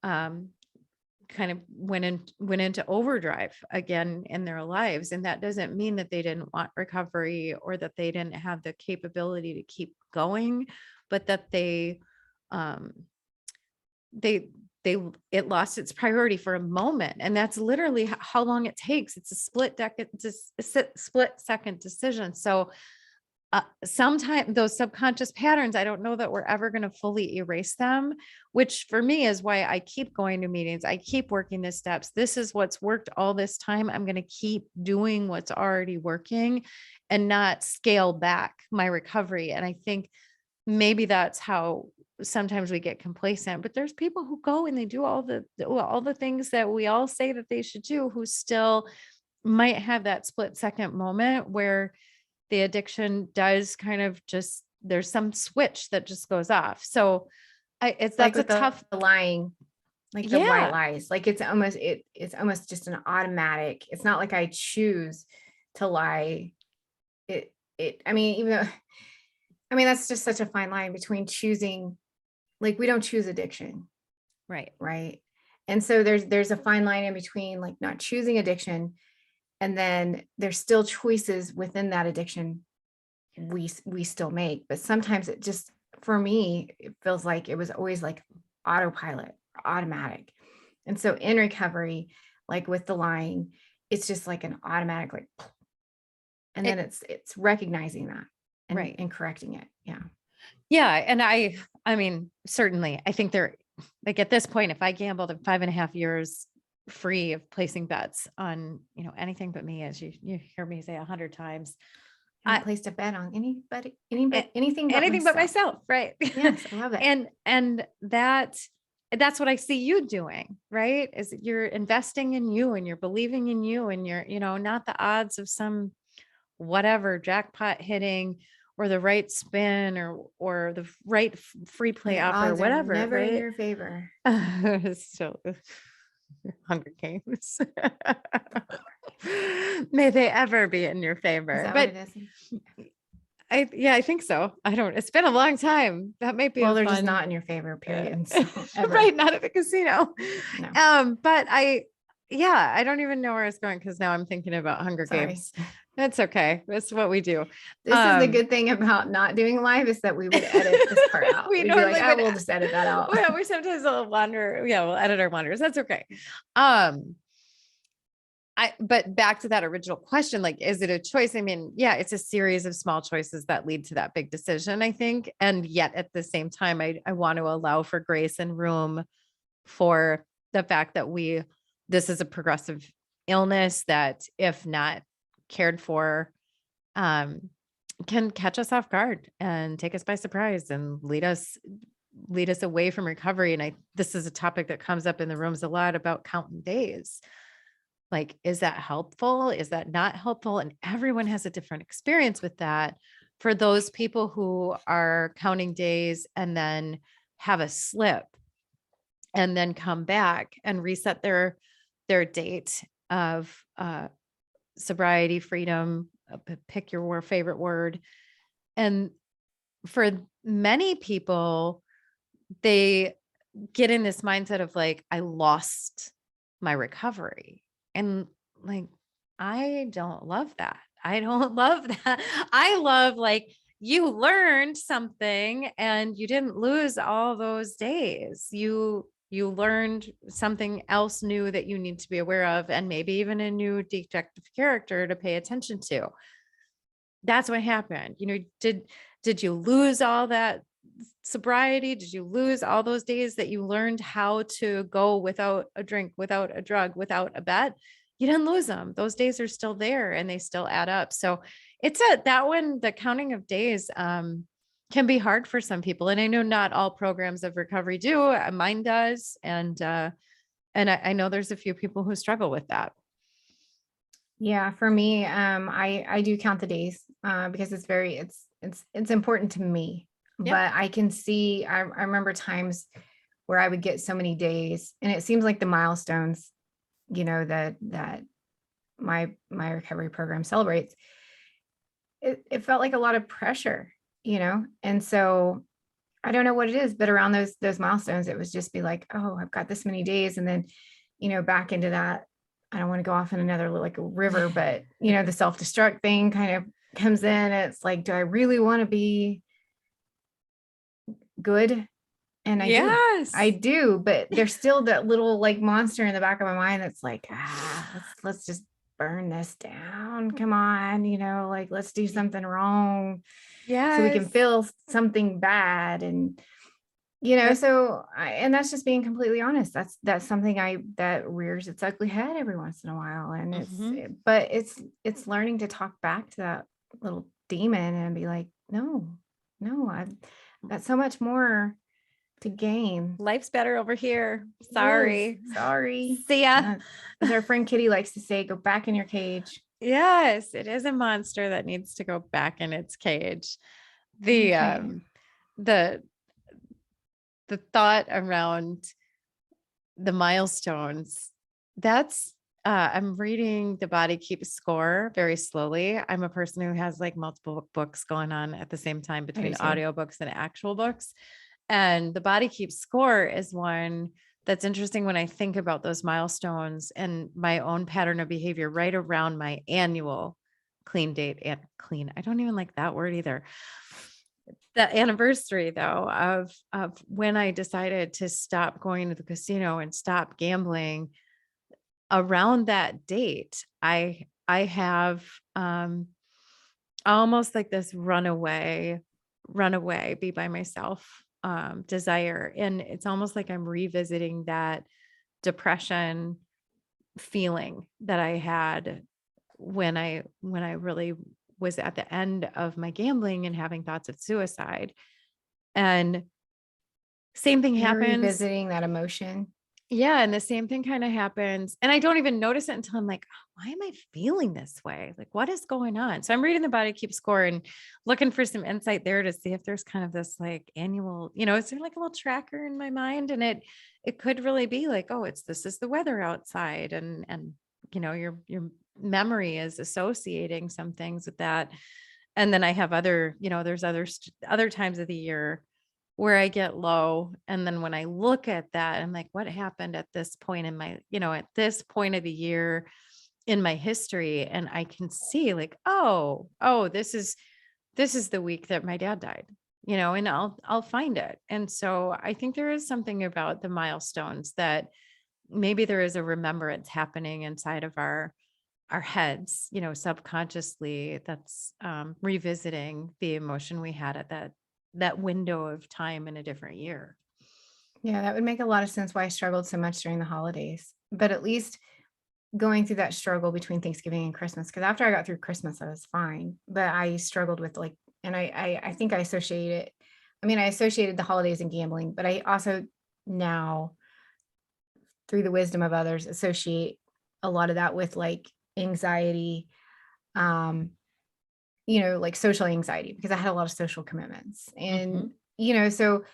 kind of went into overdrive again in their lives. And that doesn't mean that they didn't want recovery or that they didn't have the capability to keep going, but that um, it lost its priority for a moment. And that's literally how long it takes. It's a split second decision. So sometimes those subconscious patterns, I don't know that we're ever going to fully erase them, which for me is why I keep going to meetings. I keep working the steps. This is what's worked all this time. I'm going to keep doing what's already working and not scale back my recovery. And I think maybe that's how sometimes we get complacent, but there's people who go and they do all the things that we all say that they should do, who still might have that split second moment where the addiction does kind of just, there's some switch that just goes off. So It's like that's a with tough, the lying, like the white yeah, lies, like it's almost just an automatic. It's not like I choose to lie. I mean, even though, I mean, that's just such a fine line between choosing, like we don't choose addiction, right. right? And so there's a fine line in between like not choosing addiction, and then there's still choices within that addiction we still make. But sometimes it just, for me, it feels like it was always like autopilot, automatic. And so in recovery, like with the lying, it's just like an automatic, like, and then It, it's recognizing that right. and correcting it. Yeah. Yeah. And I mean, certainly I think there, like at this point, if I gambled in 5.5 years free of placing bets on, anything but me, as you hear me say 100 times, Haven't I, placed a bet on anybody, a- anything but anything but myself. myself. Right. Yes, I love it. And that's what I see you doing, right? Is that you're investing in you and you're believing in you and you're, not the odds of some whatever jackpot hitting or the right spin or the right free play The offer, odds are whatever, never in right? your favor. So Hunger Games. May they ever be in your Is favor. that what But it is? yeah, I think so. I don't, it's been a long time. That might be Well, a they're just fun, not in your favor, period. So ever. right. Not at the casino. No, But yeah, I don't even know where it's going because now I'm thinking about Hunger sorry. Games. That's okay. That's what we do. This is the Um, good thing about not doing live, is that we would edit this part out. we We'd be like, normally ah, would, we'll just edit that out. well, we sometimes will wander. Yeah, we'll edit our wanders. That's okay. Um, but back to that original question, like, is it a choice? I mean, yeah, it's a series of small choices that lead to that big decision, I think. And yet at the same time, I want to allow for grace and room for the fact that this is a progressive illness that, if not cared for, um, can catch us off guard and take us by surprise and lead us away from recovery. And this is a topic that comes up in the rooms a lot about counting days. Like, is that helpful? Is that not helpful? And everyone has a different experience with that. For those people who are counting days and then have a slip and then come back and reset their date of sobriety, freedom, pick your favorite word. And for many people, they get in this mindset of like, I lost my recovery. And like, I don't love that. I don't love that. I love like, you learned something and you didn't lose all those days. You learned something else new that you need to be aware of, and maybe even a new detective character to pay attention to. That's what happened. Did you lose all that sobriety? Did you lose all those days that you learned how to go without a drink, without a drug, without a bet? You didn't lose them. Those days are still there and they still add up. So that one, the counting of days, can be hard for some people. And I know not all programs of recovery do. Mine does. And I know there's a few people who struggle with that. Yeah, for me, I do count the days, because it's important to me. Yep. But I can see, I remember times where I would get so many days, and it seems like the milestones, that my recovery program celebrates. It felt like a lot of pressure, and so I don't know what it is, but around those milestones, it was just be like, oh, I've got this many days, and then, back into that. I don't want to go off in another like a river, but the self-destruct thing kind of comes in. It's like, do I really want to be good? And I Yes. do, but there's still that little like monster in the back of my mind that's like, let's just burn this down. Come on, like let's do something wrong so we can Yes. feel something bad. And Yep. so and that's just being completely honest. That's something that rears its ugly head every once in a while. And Mhm. but it's learning to talk back to that little demon and be like, no, I've got so much more to gain. Life's better over here. It Sorry. is. Sorry. See ya. As our friend Kitty likes to say, go back in your cage. Yes, it is a monster that needs to go back in its cage. The Okay. the the thought around the milestones, that's I'm reading The Body Keeps Score very slowly. I'm a person who has like multiple books going on at the same time between too. audiobooks and actual books. And The Body Keeps Score is one that's interesting when I think about those milestones and my own pattern of behavior right around my annual clean date and clean. I don't even like that word either. The anniversary though of when I decided to stop going to the casino and stop gambling around that date, I have almost like this runaway, be by myself desire. And it's almost like I'm revisiting that depression feeling that I had when I really was at the end of my gambling and having thoughts of suicide. And same thing You're happens. revisiting that emotion. Yeah. And the same thing kind of happens. And I don't even notice it until I'm like, "Oh, why am I feeling this way? Like, what is going on?" So I'm reading The Body Keeps Score and looking for some insight there to see if there's kind of this like annual, is there like a little tracker in my mind? And it could really be like, oh, this is the weather outside. And your memory is associating some things with that. And then I have other, there's other times of the year where I get low. And then when I look at that, I'm like, what happened at this point in my, at this point of the year in my history? And I can see like, oh, this is the week that my dad died, and I'll find it. And so I think there is something about the milestones that maybe there is a remembrance happening inside of our heads, subconsciously, that's revisiting the emotion we had at that window of time in a different year. Yeah, that would make a lot of sense why I struggled so much during the holidays. But at least going through that struggle between Thanksgiving and Christmas, because after I got through Christmas, I was fine. But I struggled with like, and I think I associate it. I mean, I associated the holidays and gambling, but I also now, through the wisdom of others, associate a lot of that with like anxiety, um, like social anxiety, because I had a lot of social commitments. And, so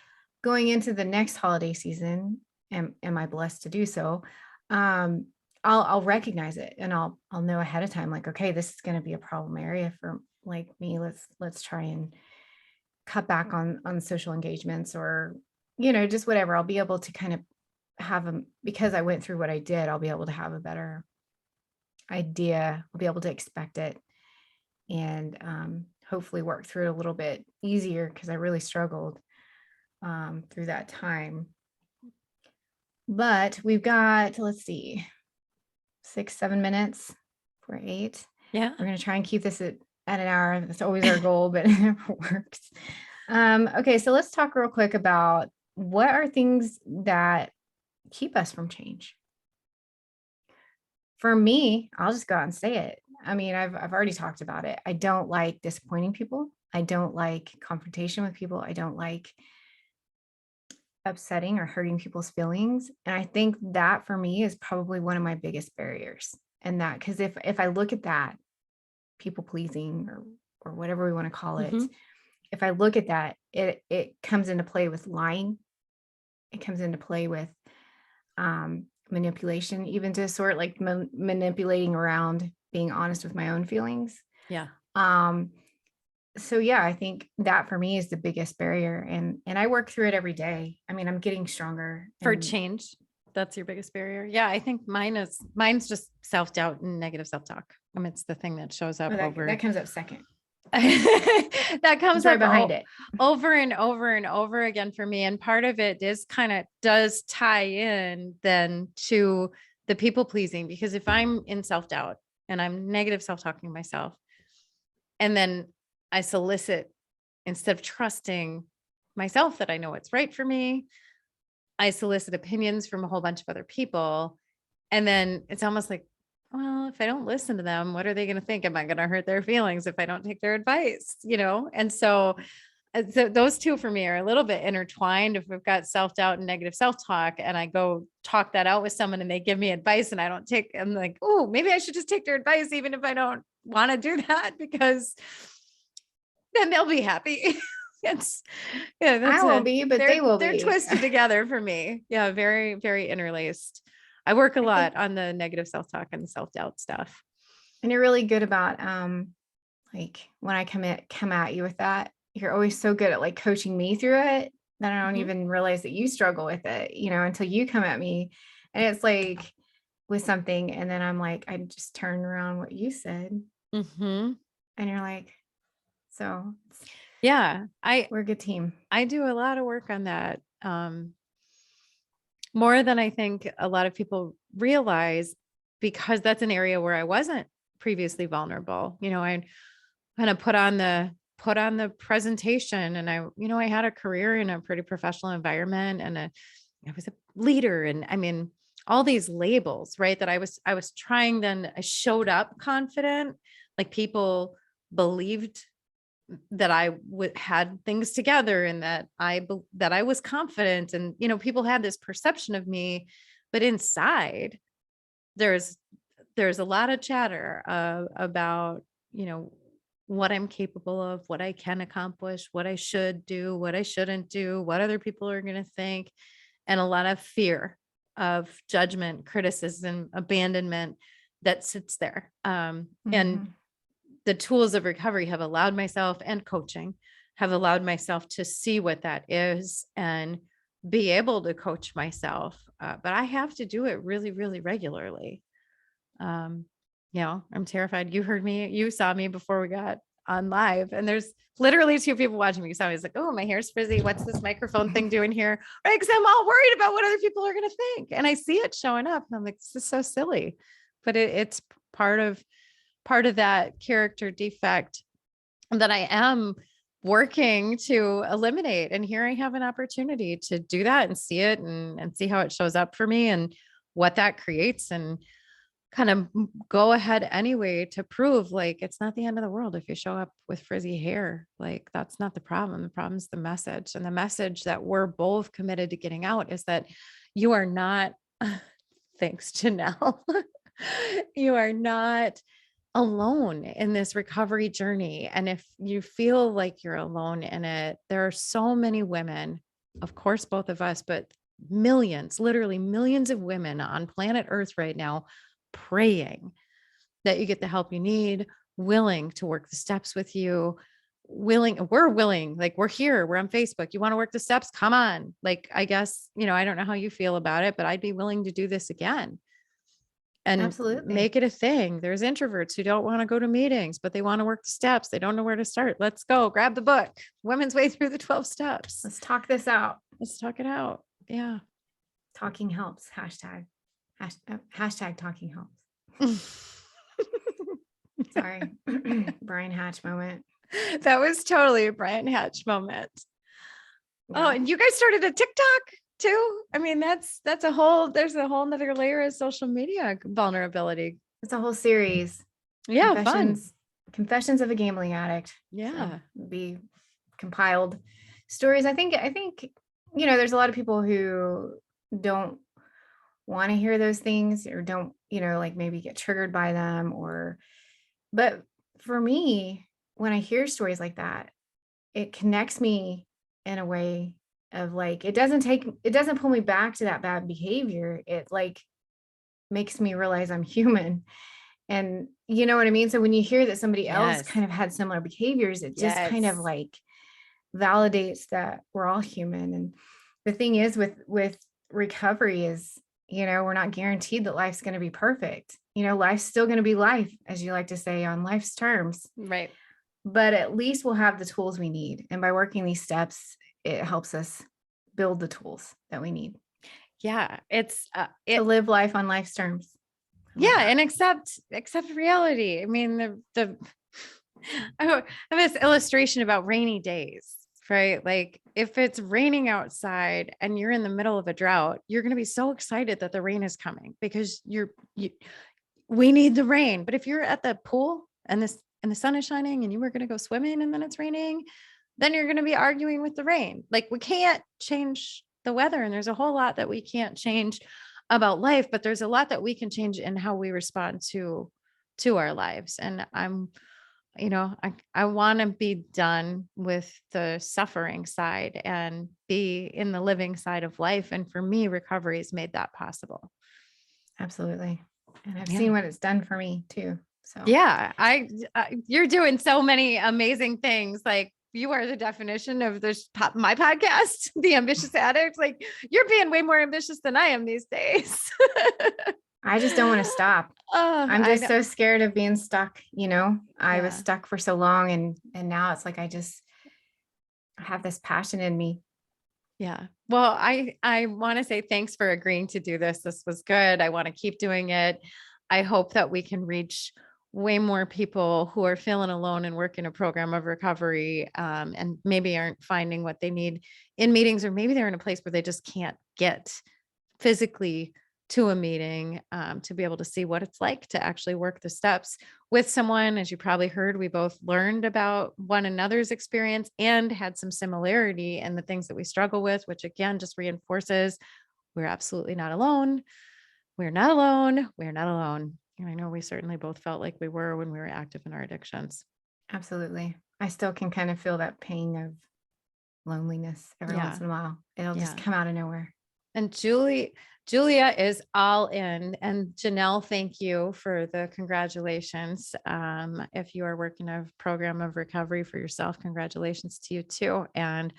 going into the next holiday season, am I blessed to do so? I'll recognize it and I'll know ahead of time, like, okay, this is going to be a problem area for like me. Let's try and cut back on social engagements or, just whatever. I'll be able to kind of have them because I went through what I did. I'll be able to have a better idea. I'll be able to expect it and hopefully work through it a little bit easier because I really struggled through that time. But we've got, let's see, 6-7 minutes for 8. Yeah. We're going to try and keep this at an hour. That's always our goal, but it never works. Okay, so let's talk real quick about what are things that keep us from change. For me, I'll just go out and say it. I mean, I've already talked about it. I don't like disappointing people. I don't like confrontation with people. I don't like upsetting or hurting people's feelings. And I think that for me is probably one of my biggest barriers. And that, because if I look at that, people pleasing or whatever we want to call it, if I look at that, it comes into play with lying. It comes into play with manipulation, even to sort like manipulating around being honest with my own feelings. Yeah. So yeah, I think that for me is the biggest barrier, and I work through it every day. I mean, I'm getting stronger For change. That's your biggest barrier. Yeah, I think mine's just self-doubt and negative self-talk. I mean, it's the thing that shows up that comes up second. That comes right up behind it over and over and over again for me. And part of it is does tie in then to the people pleasing, because if I'm in self-doubt and I'm negative self-talking myself, and then I solicit, instead of trusting myself that I know what's right for me, I solicit opinions from a whole bunch of other people. And then it's almost like, well, if I don't listen to them, what are they going to think? Am I going to hurt their feelings if I don't take their advice? And so So those two for me are a little bit intertwined. If we've got self-doubt and negative self-talk and I go talk that out with someone and they give me advice and I don't take, I'm like, oh, maybe I should just take their advice, even if I don't want to do that, because then they'll be happy. It's yeah, I won't be, but they will they're be. twisted together for me. Yeah, very, very interlaced. I work a I lot think, on the negative self-talk and the self-doubt stuff. and you're really good about like when I come at you with that, you're always so good at like coaching me through it that I don't Mhm. even realize that you struggle with it, until you come at me. And it's like with something, and then I'm like, I just turn around what you said, Mhm. and you're like, so Yeah, we're a good team. I do a lot of work on that. More than I think a lot of people realize, because that's an area where I wasn't previously vulnerable. I kind of put on the presentation, and I had a career in a pretty professional environment, and I was a leader, and I mean all these labels, right? That I was trying, then I showed up confident, like people believed that had things together, and that that I was confident, and people had this perception of me, but inside there's a lot of chatter about what I'm capable of, what I can accomplish, what I should do, what I shouldn't do, what other people are going to think, and a lot of fear of judgment, criticism, abandonment that sits there. And Mhm. the tools of recovery have allowed myself, and coaching have allowed myself to see what that is and be able to coach myself. But I have to do it really, really regularly. Um, I'm terrified. You saw me before we got on live, and there's literally two people watching me. You saw me. It's like, oh, my hair's frizzy. What's this microphone thing doing here? Right. Because I'm all worried about what other people are going to think. And I see it showing up. And I'm like, this is so silly. But it's part of that character defect that I am working to eliminate. And here I have an opportunity to do that and see it, and see how it shows up for me and what that creates, and kind of go ahead anyway to prove, like, it's not the end of the world if you show up with frizzy hair. Like, that's not the problem. The problem's the message. And the message that we're both committed to getting out is that you are not, thanks Janelle, you are not alone in this recovery journey. And if you feel like you're alone in it, there are so many women, of course, both of us, but millions, literally millions of women on planet Earth right now, praying that you get the help you need, willing to work the steps with you. We're willing, like, we're here, we're on Facebook. You want to work the steps? Come on. Like, I guess, I don't know how you feel about it, but I'd be willing to do this again and Absolutely. make it a thing. There's introverts who don't want to go to meetings, but they want to work the steps. They don't know where to start. Let's go grab the book, Women's Way Through the 12 Steps. Let's talk this out. Let's talk it out. Yeah. Talking helps. Hashtag. Hashtag talking helps. Sorry. Brian Hatch moment. That was totally a Brian Hatch moment. Oh, Yeah. and you guys started a TikTok too. I mean, there's a whole nother layer of social media vulnerability. It's a whole series. Yeah. Fun. Confessions of a Gambling Addict. Yeah. So be compiled stories. I think, there's a lot of people who don't want to hear those things, or don't, like maybe get triggered by them, but for me, when I hear stories like that, it connects me in a way of like, it doesn't pull me back to that bad behavior. It like makes me realize I'm human. And you know what I mean? So when you hear that somebody else Yes. kind of had similar behaviors, it just kind of Yes. like validates that we're all human. And the thing is with recovery is, we're not guaranteed that life's going to be perfect. Life's still going to be life, as you like to say, on life's terms. Right. But at least we'll have the tools we need. And by working these steps, it helps us build the tools that we need Yeah. It's to live life on life's terms. yeah. And accept reality. I mean, I have this illustration about rainy days, right? Like, if it's raining outside and you're in the middle of a drought, you're going to be so excited that the rain is coming, because we need the rain. But if you're at the pool and the sun is shining and you were going to go swimming and then it's raining, then you're going to be arguing with the rain. Like, we can't change the weather, and there's a whole lot that we can't change about life, but there's a lot that we can change in how we respond to our lives. And I want to be done with the suffering side and be in the living side of life. And for me, recovery has made that possible. Absolutely. And I've Yeah. seen what it's done for me too. So Yeah, you're doing so many amazing things. Like, you are the definition of my podcast, The Ambitious Addict. Like, you're being way more ambitious than I am these days. I just don't want to stop. Oh, I'm I just know. so scared of being stuck, I was Yeah. stuck for so long, and now it's like I have this passion in me. Yeah. Well, I want to say thanks for agreeing to do this. This was good. I want to keep doing it. I hope that we can reach way more people who are feeling alone and work in a program of recovery, and maybe aren't finding what they need in meetings, or maybe they're in a place where they just can't get physically to a meeting, to be able to see what it's like to actually work the steps with someone. As you probably heard, we both learned about one another's experience and had some similarity in the things that we struggle with, which again just reinforces we're absolutely not alone. We're not alone. We're not alone. And I know we certainly both felt like we were when we were active in our addictions. Absolutely. I still can kind of feel that pang of loneliness every once in a while. It'll just Yeah. come out of nowhere. And Julia is all in. And Janelle, thank you for the congratulations. If you are working a program of recovery for yourself, congratulations to you too. And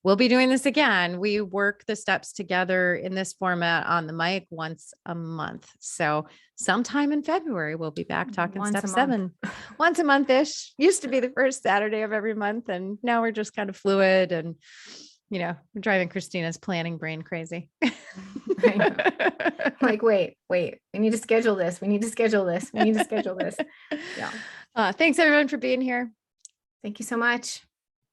we'll be doing this again. We work the steps together in this format on the mic once a month. So sometime in February, we'll be back talking Once step a month. 7, once a month-ish. Used to be the first Saturday of every month. And now we're just kind of fluid, and we're driving Christina's planning brain crazy. I know. Like, wait, we need to schedule this. We need to schedule this. We need to schedule this. Yeah. Thanks everyone for being here. Thank you so much.